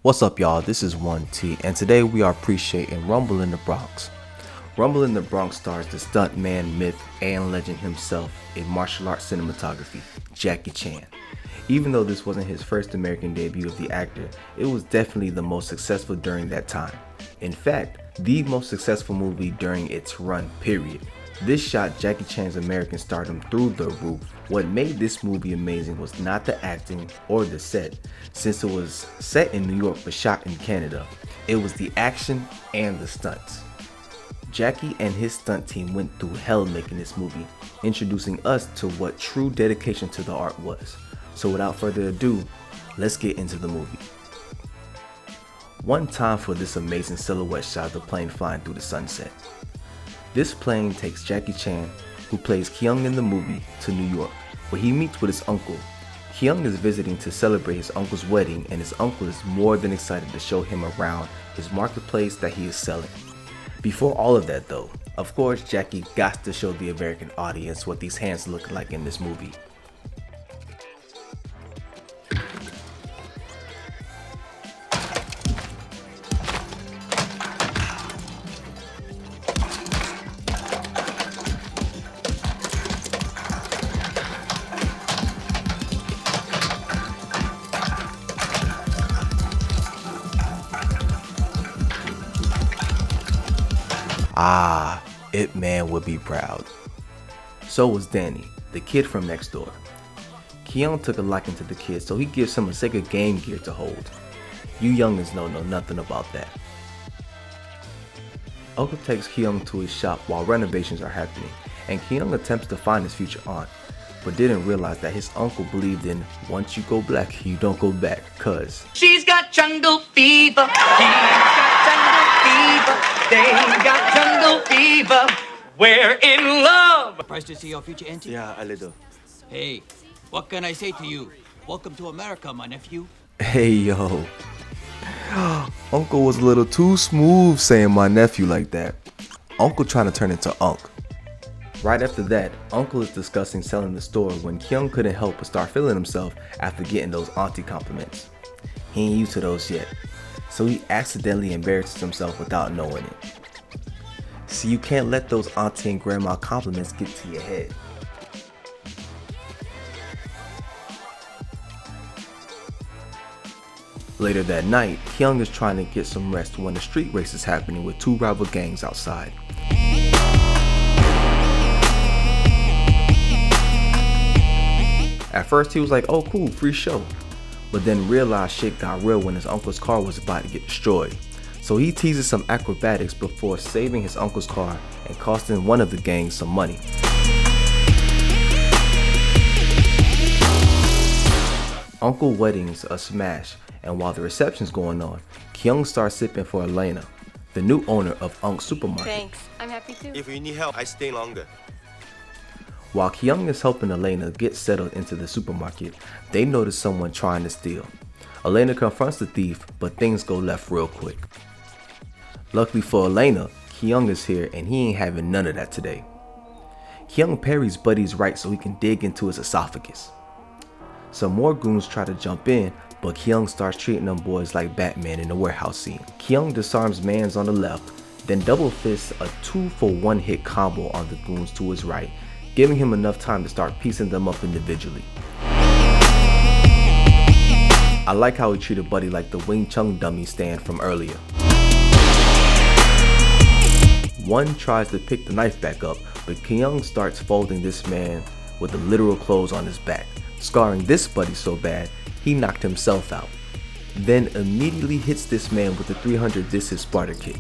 What's up, y'all? This is 1T, and today we are appreciating Rumble in the Bronx. Rumble in the Bronx stars the stuntman, myth, and legend himself in martial arts cinematography, Jackie Chan. Even though this wasn't his first American debut of the actor, it was definitely the most successful during that time. In fact, the most successful movie during its run, period. This shot Jackie Chan's American stardom through the roof. What made this movie amazing was not the acting or the set, since it was set in New York but shot in Canada. It was the action and the stunts. Jackie and his stunt team went through hell making this movie, introducing us to what true dedication to the art was. So without further ado, let's get into the movie. One time for this amazing silhouette shot of the plane flying through the sunset. This plane takes Jackie Chan, who plays Keung in the movie, to New York, where he meets with his uncle. Keung is visiting to celebrate his uncle's wedding, and his uncle is more than excited to show him around his marketplace that he is selling. Before all of that though, of course Jackie got to show the American audience what these hands look like in this movie. Ip Man would be proud. So was Danny, the kid from next door. Keung took a liking to the kid, so he gives him a Sega Game Gear to hold. You youngins know nothing about that. Uncle takes Keung to his shop while renovations are happening, and Keung attempts to find his future aunt, but didn't realize that his uncle believed in once you go black, you don't go back, cuz she's got jungle fever, he's got jungle fever, they got jungle fever, we're in love. Surprised to see your future auntie? Yeah, a little. Hey, what can I say to you? Welcome to America, my nephew. Hey yo. Uncle was a little too smooth saying my nephew like that. Uncle trying to turn into Unc. Right after that, Uncle is discussing selling the store when Keung couldn't help but start feeling himself after getting those auntie compliments. He ain't used to those yet, so he accidentally embarrasses himself without knowing it. See, you can't let those auntie and grandma compliments get to your head. Later that night, Keung is trying to get some rest when a street race is happening with two rival gangs outside. At first he was like, oh cool, free show. But then realized shit got real when his uncle's car was about to get destroyed. So he teases some acrobatics before saving his uncle's car and costing one of the gangs some money. Uncle wedding's a smash, and while the reception's going on, Keung starts sipping for Elena, the new owner of Unc's supermarket. Thanks, I'm happy too. If you need help, I stay longer. While Keung is helping Elena get settled into the supermarket, they notice someone trying to steal. Elena confronts the thief, but things go left real quick. Luckily for Elena, Keung is here and he ain't having none of that today. Keung parries Buddy's right so he can dig into his esophagus. Some more goons try to jump in, but Keung starts treating them boys like Batman in the warehouse scene. Keung disarms mans on the left, then double fists a 2-for-1 hit combo on the goons to his right, giving him enough time to start piecing them up individually. I like how he treated Buddy like the Wing Chun dummy stand from earlier. One tries to pick the knife back up, but Keung starts folding this man with the literal clothes on his back, scarring this Buddy so bad he knocked himself out. Then immediately hits this man with the 300 disc Sparta kick.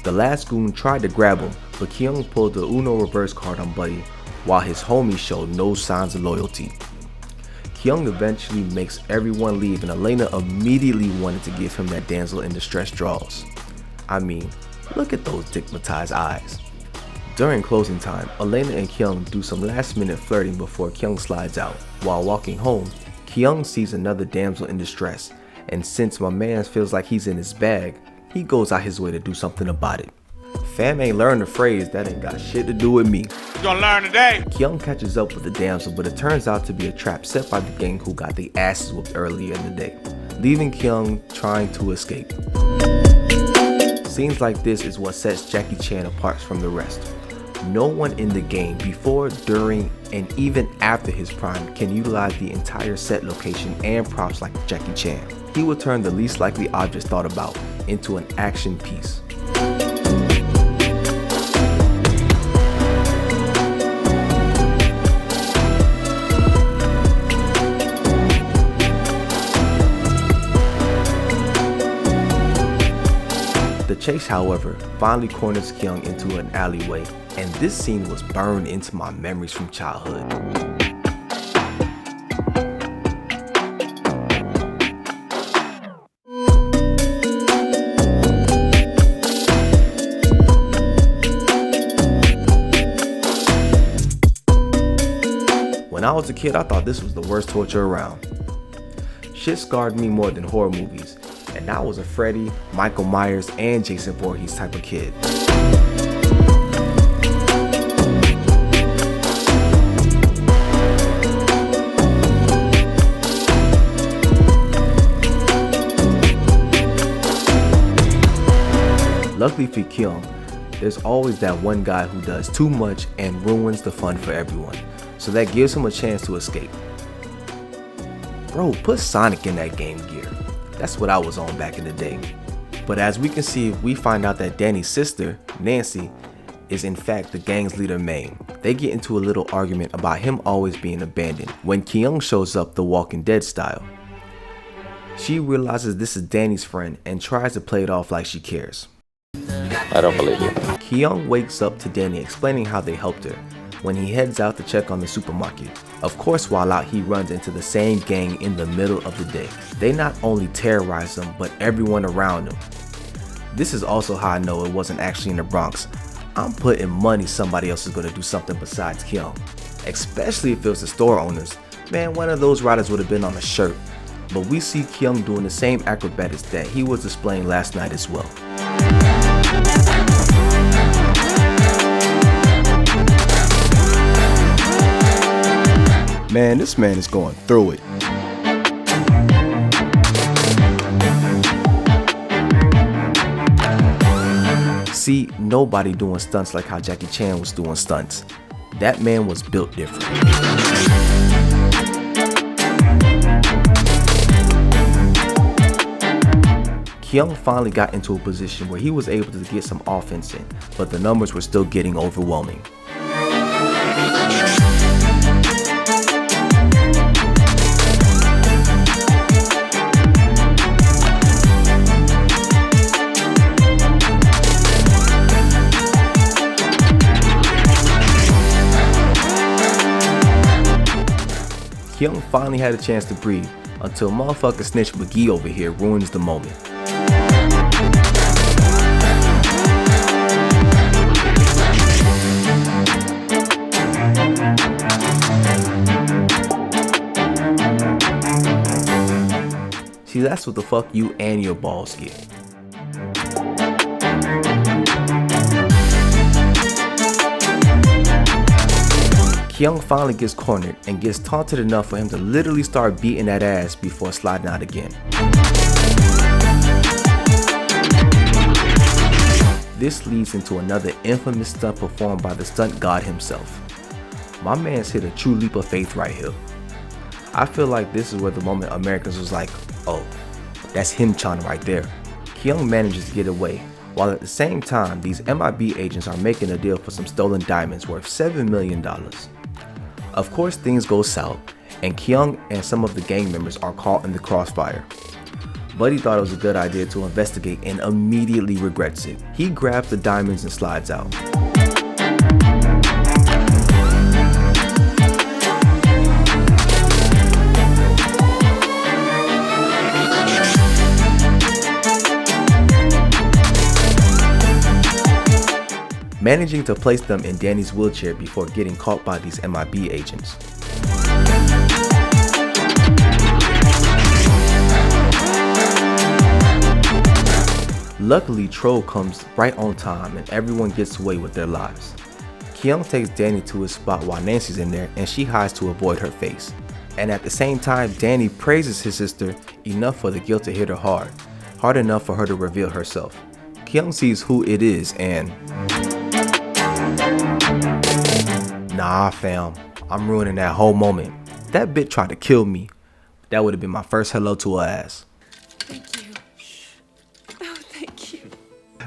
The last goon tried to grab him, but Keung pulled the Uno reverse card on Buddy, while his homies showed no signs of loyalty. Keung eventually makes everyone leave, and Elena immediately wanted to give him that damsel in distress draws. I mean, look at those stigmatized eyes. During closing time, Elena and Keung do some last minute flirting before Keung slides out. While walking home, Keung sees another damsel in distress, and since my man feels like he's in his bag, he goes out his way to do something about it. Fam ain't learned the phrase, that ain't got shit to do with me. You gonna learn today. Keung catches up with the damsel, but it turns out to be a trap set by the gang who got their asses whooped earlier in the day. leaving Keung trying to escape. Scenes like this is what sets Jackie Chan apart from the rest. No one in the game before, during, and even after his prime can utilize the entire set location and props like Jackie Chan. He will turn the least likely objects thought about into an action piece. The chase, however, finally corners Keung into an alleyway, and this scene was burned into my memories from childhood. When I was a kid, I thought this was the worst torture around. Shit scarred me more than horror movies, and I was a Freddy, Michael Myers, and Jason Voorhees type of kid. Luckily for Keung, there's always that one guy who does too much and ruins the fun for everyone, so that gives him a chance to escape. Bro, put Sonic in that Game Gear. That's what I was on back in the day. But as we can see, we find out that Danny's sister, Nancy, is in fact the gang's leader, May. They get into a little argument about him always being abandoned when Keung shows up the Walking Dead style. She realizes this is Danny's friend and tries to play it off like she cares. I don't believe you. Keung wakes up to Danny explaining how they helped her when he heads out to check on the supermarket. Of course, while out, he runs into the same gang in the middle of the day. They not only terrorize him, but everyone around him. This is also how I know it wasn't actually in the Bronx. I'm putting money somebody else is going to do something besides Keung. Especially if it was the store owners. Man, one of those riders would have been on a shirt. But we see Keung doing the same acrobatics that he was displaying last night as well. Man, this man is going through it. See, nobody doing stunts like how Jackie Chan was doing stunts. That man was built different. Keung finally got into a position where he was able to get some offense in, but the numbers were still getting overwhelming. Keung finally had a chance to breathe until motherfucker Snitch McGee over here ruins the moment. See, that's what the fuck you and your balls get. Keung finally gets cornered and gets taunted enough for him to literally start beating that ass before sliding out again. This leads into another infamous stunt performed by the stunt god himself. My man's hit a true leap of faith right here. I feel like this is where the moment Americans was like, oh, that's him Chan right there. Keung manages to get away, while at the same time these MIB agents are making a deal for some stolen diamonds worth $7 million. Of course, things go south, and Keung and some of the gang members are caught in the crossfire. Buddy thought it was a good idea to investigate and immediately regrets it. He grabs the diamonds and slides out. Managing to place them in Danny's wheelchair before getting caught by these MIB agents. Luckily, Troll comes right on time and everyone gets away with their lives. Keung takes Danny to his spot while Nancy's in there and she hides to avoid her face. And at the same time, Danny praises his sister enough for the guilt to hit her hard enough for her to reveal herself. Keung sees who it is and... Nah fam, I'm ruining that whole moment. That bitch tried to kill me. That would have been my first hello to her ass. Thank you. Oh, thank you.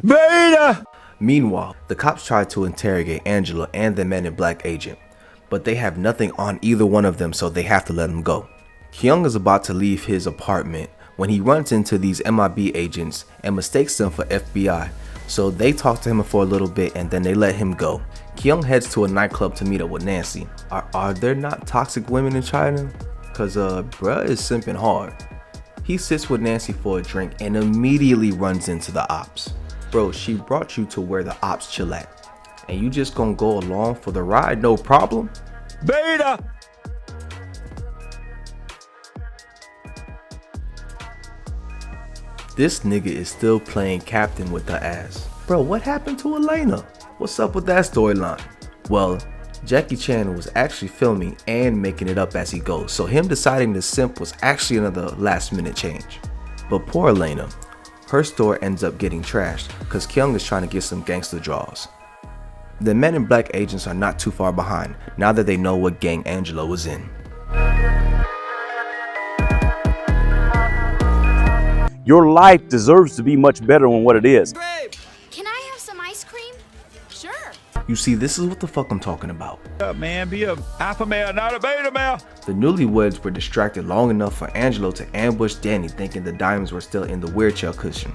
Beta! Meanwhile, the cops try to interrogate Angela and the Men in Black agent, but they have nothing on either one of them, so they have to let them go. Keung is about to leave his apartment when he runs into these MIB agents and mistakes them for FBI, so they talk to him for a little bit and then they let him go. Keung heads to a nightclub to meet up with Nancy. Are there not toxic women in China? Cause bruh is simping hard. He sits with Nancy for a drink and immediately runs into the ops. Bro, she brought you to where the ops chill at, and you just gonna go along for the ride, no problem? Beta! This nigga is still playing captain with the ass. Bro, what happened to Elena? What's up with that storyline? Well, Jackie Chan was actually filming and making it up as he goes, so him deciding to simp was actually another last minute change. But poor Elena, her store ends up getting trashed because Keung is trying to get some gangster draws. The Men in Black agents are not too far behind now that they know what gang Angela was in. Your life deserves to be much better than what it is. Can I have some ice cream? Sure. You see, this is what the fuck I'm talking about. Man, be a alpha male, not a beta male. The newlyweds were distracted long enough for Angelo to ambush Danny, thinking the diamonds were still in the wheelchair cushion,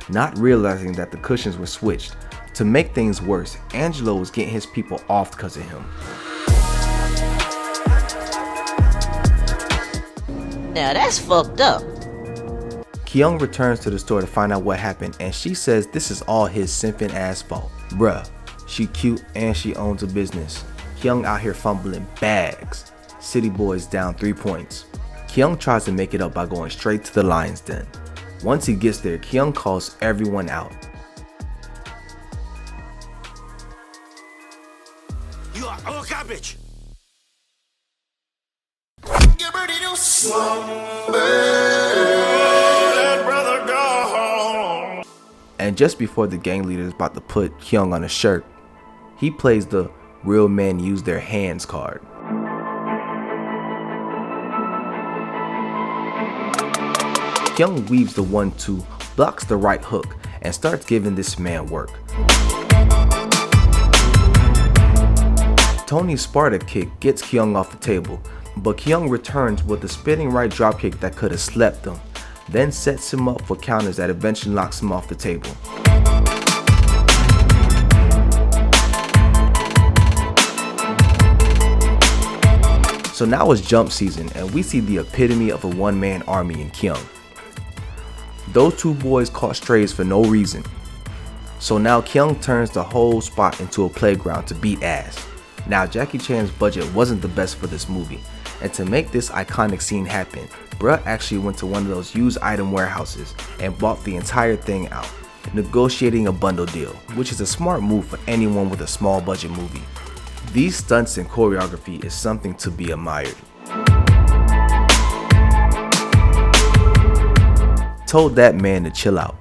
not realizing that the cushions were switched. To make things worse, Angelo was getting his people off because of him. Now that's fucked up. Keung returns to the store to find out what happened, and she says this is all his simping ass fault. Bruh, she cute and she owns a business. Keung out here fumbling bags. City boys down 3 points. Keung tries to make it up by going straight to the lion's den. Once he gets there, Keung calls everyone out. You are all garbage. Get ready to slumber. And just before the gang leader is about to put Keung on a shirt, he plays the real men use their hands card. Keung weaves the 1-2, blocks the right hook, and starts giving this man work. Tony's Sparta kick gets Keung off the table, but Keung returns with a spinning right dropkick that could have slept him, then sets him up for counters that eventually knocks him off the table. So now it's jump season and we see the epitome of a one-man army in Keung. Those two boys caught strays for no reason. So now Keung turns the whole spot into a playground to beat ass. Now Jackie Chan's budget wasn't the best for this movie, and to make this iconic scene happen, bruh actually went to one of those used item warehouses and bought the entire thing out, negotiating a bundle deal, which is a smart move for anyone with a small budget movie. These stunts and choreography is something to be admired. Told that man to chill out.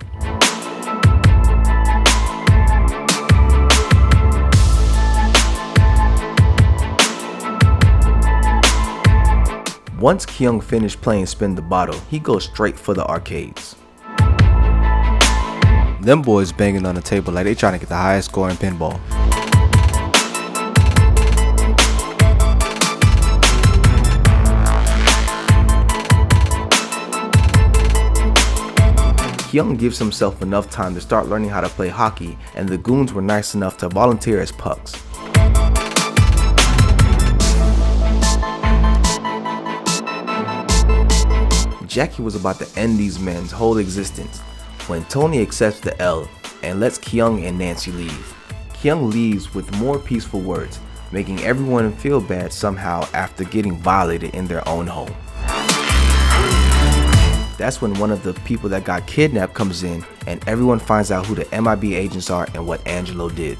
Once Keung finished playing Spin the Bottle, he goes straight for the arcades. Them boys banging on the table like they trying to get the highest score in pinball. Keung gives himself enough time to start learning how to play hockey, and the goons were nice enough to volunteer as pucks. Jackie was about to end these men's whole existence when Tony accepts the L and lets Keung and Nancy leave. Keung leaves with more peaceful words, making everyone feel bad somehow after getting violated in their own home. That's when one of the people that got kidnapped comes in and everyone finds out who the MIB agents are and what Angelo did.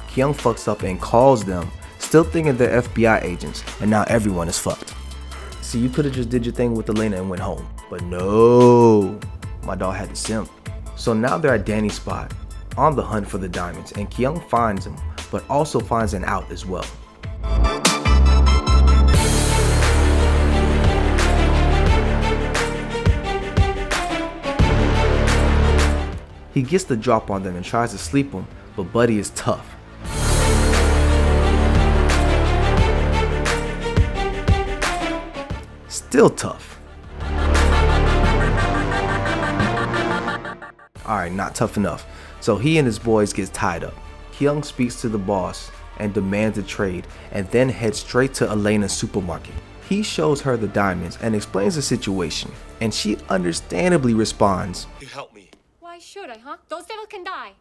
Keung fucks up and calls them, still thinking they're FBI agents, and now everyone is fucked. See, you could have just did your thing with Elena and went home. But no, my dog had to simp. So now they're at Danny's spot, on the hunt for the diamonds, and Keung finds him, but also finds an out as well. He gets the drop on them and tries to sleep them, but Buddy is tough. Still tough. Alright, not tough enough. So he and his boys get tied up. Keung speaks to the boss and demands a trade, and then heads straight to Elena's supermarket. He shows her the diamonds and explains the situation, and she understandably responds, You help me. Why should I, huh? Those devils can die.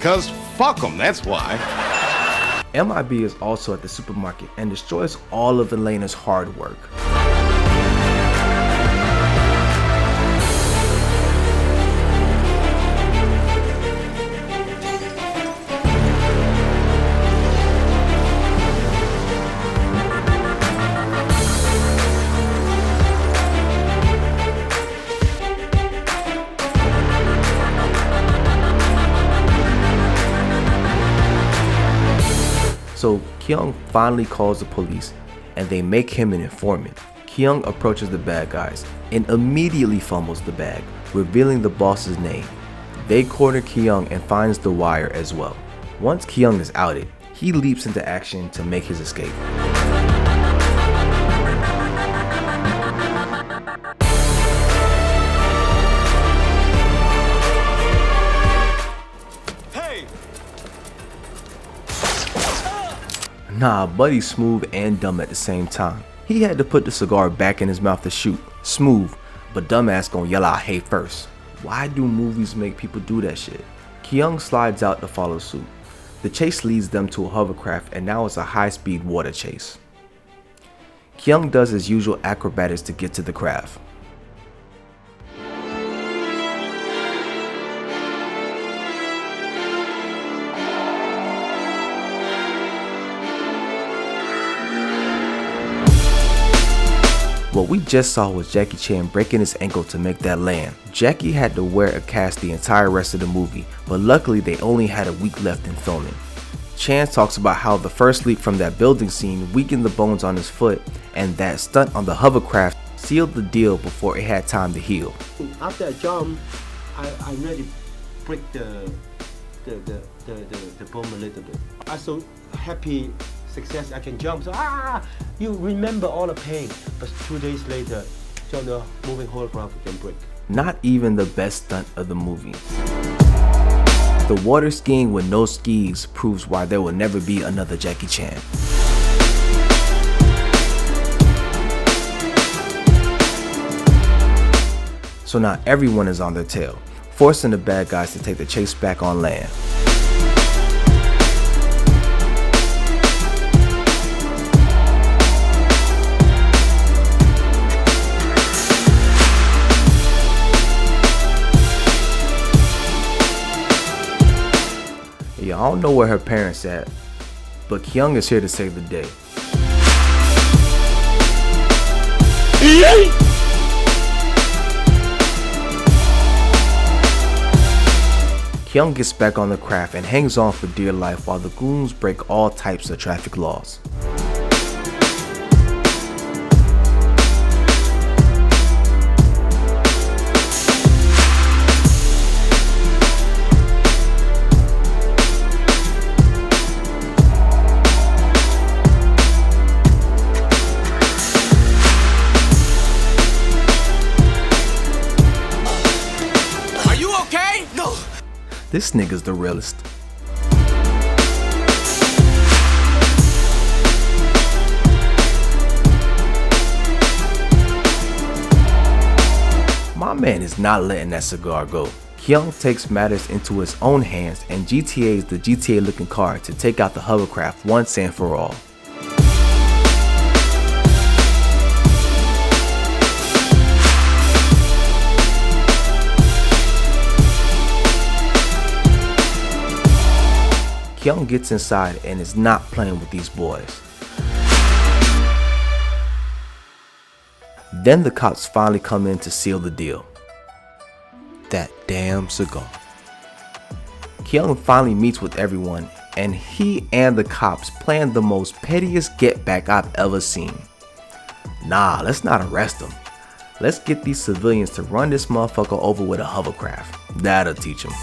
Cause fuck them, that's why. MIB is also at the supermarket and destroys all of Elena's hard work. So Keung finally calls the police and they make him an informant. Keung approaches the bad guys and immediately fumbles the bag, revealing the boss's name. They corner Keung and finds the wire as well. Once Keung is outed, he leaps into action to make his escape. Nah, Buddy's smooth and dumb at the same time. He had to put the cigar back in his mouth to shoot. Smooth, but dumbass gon' yell out hey first. Why do movies make people do that shit? Keung slides out to follow suit. The chase leads them to a hovercraft and now it's a high-speed water chase. Keung does his usual acrobatics to get to the craft. What we just saw was Jackie Chan breaking his ankle to make that land. Jackie had to wear a cast the entire rest of the movie, but luckily they only had a week left in filming. Chan talks about how the first leap from that building scene weakened the bones on his foot, and that stunt on the hovercraft sealed the deal before it had time to heal. After I jump, I really break the bone a little bit. I'm so happy. Success, I can jump. So you remember all the pain, but 2 days later, so the moving hovercraft can break. Not even the best stunt of the movie. The water skiing with no skis proves why there will never be another Jackie Chan. So now everyone is on their tail, forcing the bad guys to take the chase back on land. Yeah, I don't know where her parents at, but Keung is here to save the day. Keung gets back on the craft and hangs on for dear life while the goons break all types of traffic laws. This nigga's the realest. My man is not letting that cigar go. Keung takes matters into his own hands and GTA's the GTA looking car to take out the hovercraft once and for all. Keung gets inside and is not playing with these boys. Then the cops finally come in to seal the deal. That damn cigar. Keung finally meets with everyone, and he and the cops plan the most pettiest get back I've ever seen. Nah, let's not arrest him. Let's get these civilians to run this motherfucker over with a hovercraft. That'll teach him.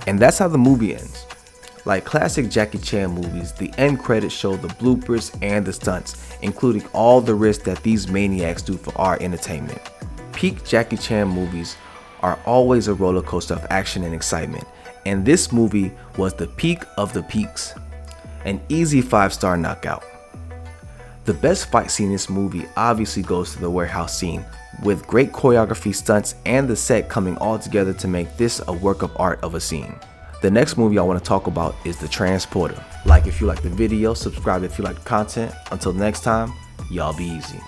And that's how the movie ends. Like classic Jackie Chan movies, the end credits show the bloopers and the stunts, including all the risks that these maniacs do for our entertainment. Peak Jackie Chan movies are always a roller coaster of action and excitement, and this movie was the peak of the peaks. An easy 5-star knockout. The best fight scene in this movie obviously goes to the warehouse scene, with great choreography, stunts, and the set coming all together to make this a work of art of a scene. The next movie I want to talk about is The Transporter. Like if you like the video, subscribe if you like the content. Until next time, y'all be easy.